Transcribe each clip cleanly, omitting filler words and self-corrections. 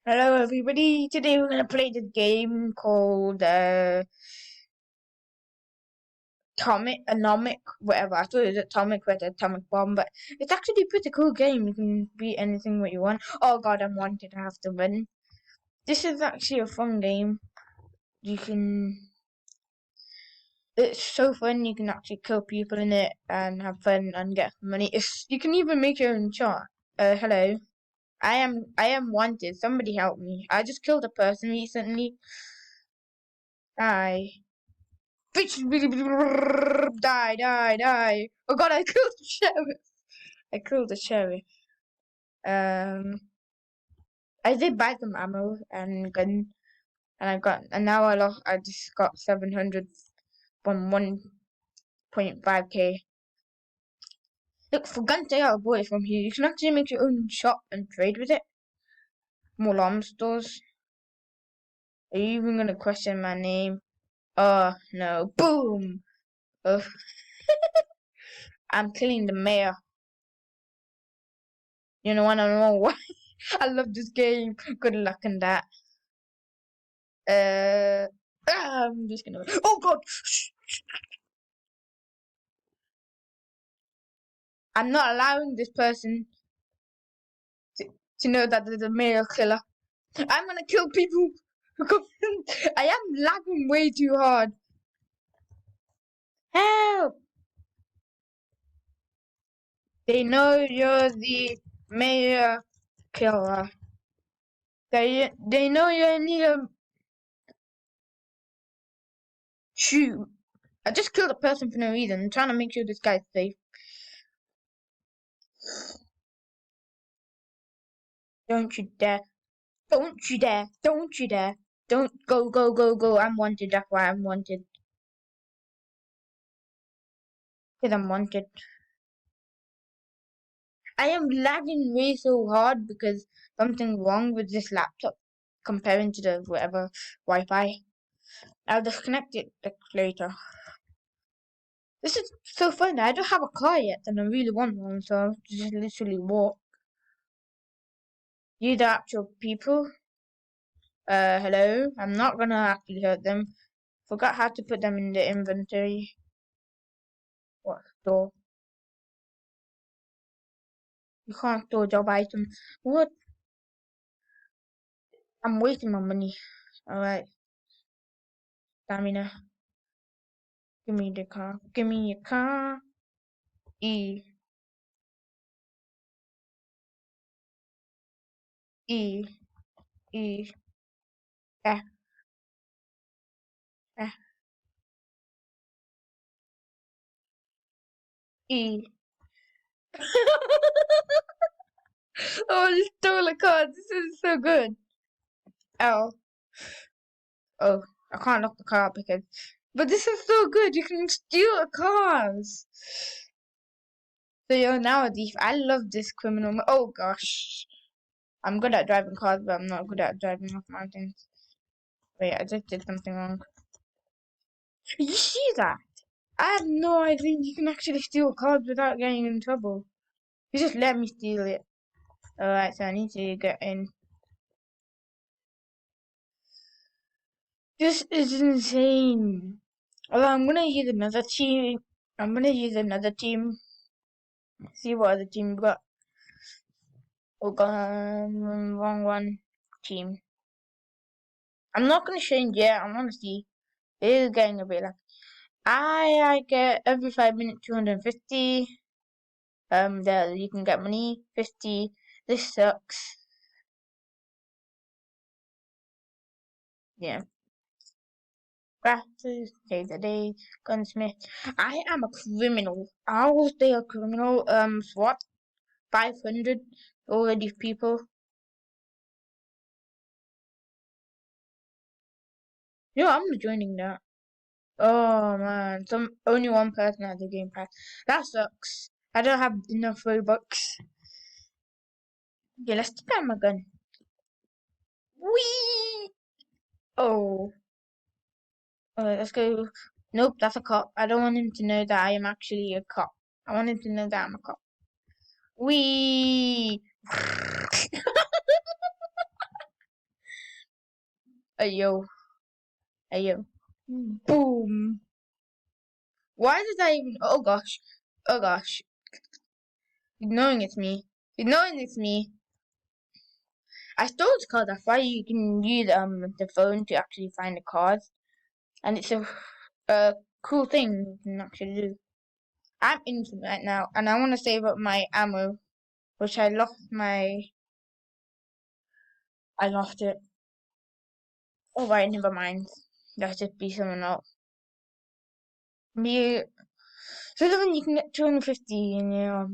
Hello everybody, today we're gonna play this game called anomic, whatever. I thought it was atomic with atomic bomb, but it's actually a pretty cool game. You can beat anything what you want. Oh god, I'm wanted, I have to win. This is actually a fun game. You can It's so fun, you can actually kill people in it and have fun and get money. You can even make your own shot. Hello. I am wanted. Somebody help me. I just killed a person recently. I Bitch, die, die, die. Oh god, I killed the sheriff. I killed the sheriff. Um, I did buy some ammo and gun, and now I just got 700 from 1.5k. Look, for guns they are boys from here. You can actually make your own shop and trade with it. More alarm stores. Are you even gonna question my name? Oh, no. Boom! Oh, I'm killing the mayor. You know, wanna know why? I love this game. Good luck in that. I'm just gonna. Oh god! I'm not allowing this person to, to know that there's a male killer. I'm gonna kill people who come in. I am lagging way too hard. Help! They know you're the male killer. They know you need a shoot. I just killed a person for no reason. I'm trying to make sure this guy's safe. Don't you dare. Don't you dare. Don't you dare. Don't go, go, go, go. I'm wanted. That's why I'm wanted. Because I'm wanted. I am lagging way so hard because something's wrong with this laptop comparing to the whatever Wi-Fi. I'll disconnect it later. This is so fun. I don't have a car yet and I really want one, so I'll just literally walk. You the actual people. Hello. I'm not gonna actually hurt them. Forgot how to put them in the inventory. What store? You can't store job items. What? I'm wasting my money. Alright, stamina. Give me the car. Give me your car. E. E. E. F. F. E. Oh, I stole a car. This is so good. L. Oh, I can't lock the car up because. But this is so good. You can steal cars. So you're now a thief. I love this criminal. Oh gosh. I'm good at driving cars, but I'm not good at driving off mountains. Wait, I just did something wrong. You see that? I had no idea you can actually steal cars without getting in trouble. You just let me steal it. Alright, so I need to get in. This is insane. Although I'm gonna use another team. I'm gonna use another team. See what other team we got. Oh god, wrong one. Team. I'm not gonna change yet. I wanna see. It is getting a bit like I get every 5 minutes 250. There you can get money 50. This sucks. Yeah. Crafters, save the day, gunsmith. I am a criminal. I will stay a criminal. SWAT 500 already people. Yeah, I'm joining that. Oh man, only one person has the game pass. That sucks. I don't have enough Robux. Yeah, let's spam my gun. Whee! Oh. Let's go. Nope, that's a cop. I don't want him to know that I am actually a cop. I want him to know that I'm a cop. Wee! Ayo. Ayo. Boom. Why does that even... Oh gosh. Oh gosh. Knowing it's me. Knowing it's me. I stole this card. That's why you can use the phone to actually find the cards. And it's a cool thing you can actually do. I'm infinite right now, and I want to save up my ammo, which I lost it. Oh right, never mind. Let's just be someone else. Me, so then you can get 250 in your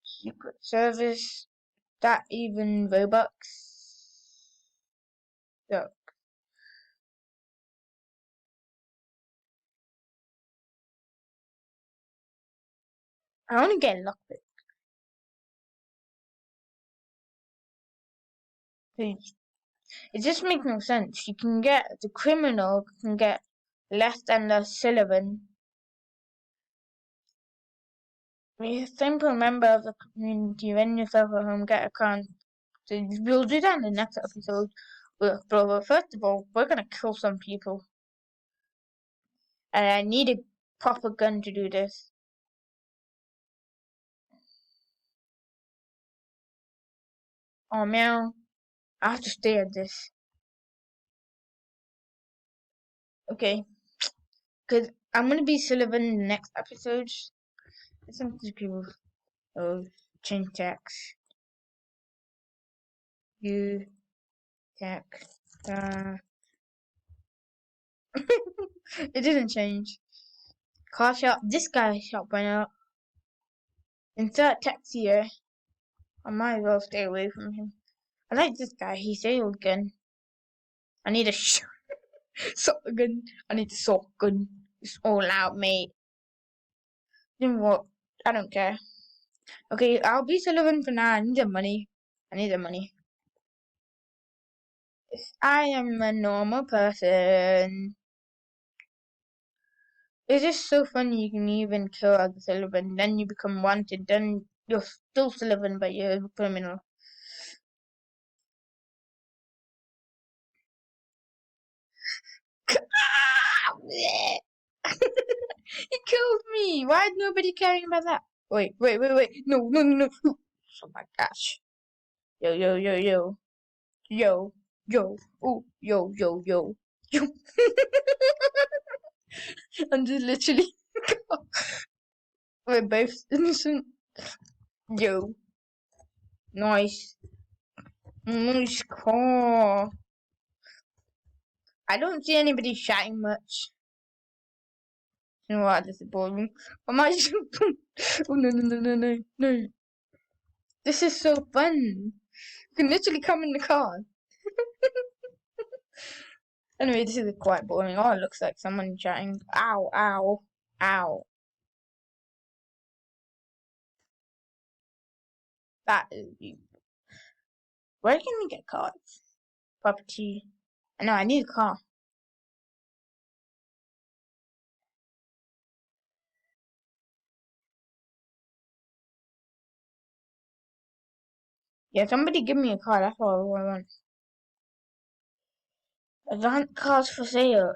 secret service. That even Robux. So I want to get lockpick. It just makes no sense. You can get the criminal can get less than the Sullivan. Be a simple member of the community. Run yourself at home, get a car. So we'll do that in the next episode. But first of all, we're gonna kill some people. And I need a proper gun to do this. Oh man, I have to stay at this. Okay. Because I'm gonna be Sullivan in the next episode. Some people change text. You text. It didn't change. Car shop. This guy shop went out. Insert text here. I might as well stay away from him. I like this guy. He's a gun. I need a shotgun. I need a shotgun. It's all out, mate. You know what? I don't care. Okay, I'll be Sullivan for now. I need the money. I am a normal person. It's just so funny you can even kill other Sullivan, then you become wanted, then you're still Sullivan but you're a criminal. He killed me! Why is nobody caring about that? Wait. No. Oh my gosh. Yo. Ooh, yo. I'm just literally... We're both innocent. Yo. Nice car. I don't see anybody shouting much. You know what? This is boring. I might just... Oh no. This is so fun. You can literally come in the car. Anyway, this is quite boring. Oh, it looks like someone chatting. Ow. That is... Where can we get cars? Property. No, I need a car. Yeah, somebody give me a car. That's all I want. Advanced cars for sale.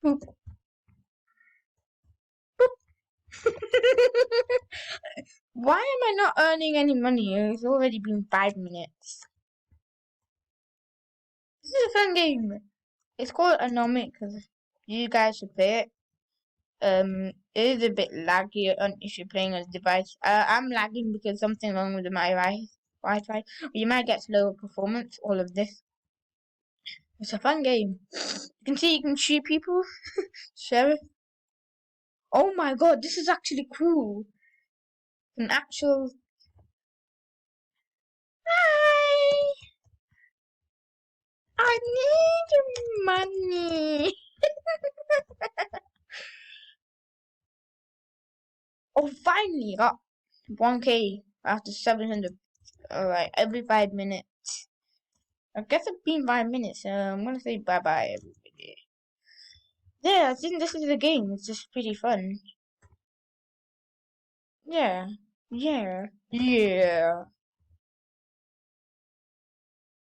Boop. Why am I not earning any money? It's already been 5 minutes. This is a fun game. It's called Anomic because you guys should play it. It is a bit laggy if you're playing on a device. I'm lagging because something wrong with my Wi-Fi. You might get slower performance. All of this. It's a fun game. You can see you can shoot people. Sheriff. Oh my god, this is actually cool. An actual... Hi! I need money. Oh, finally got 1k after 700. Alright, every 5 minutes. I guess it's been 5 minutes, so I'm gonna say bye-bye, everybody. Yeah, I think this is the game. It's just pretty fun. Yeah. Yeah. Yeah.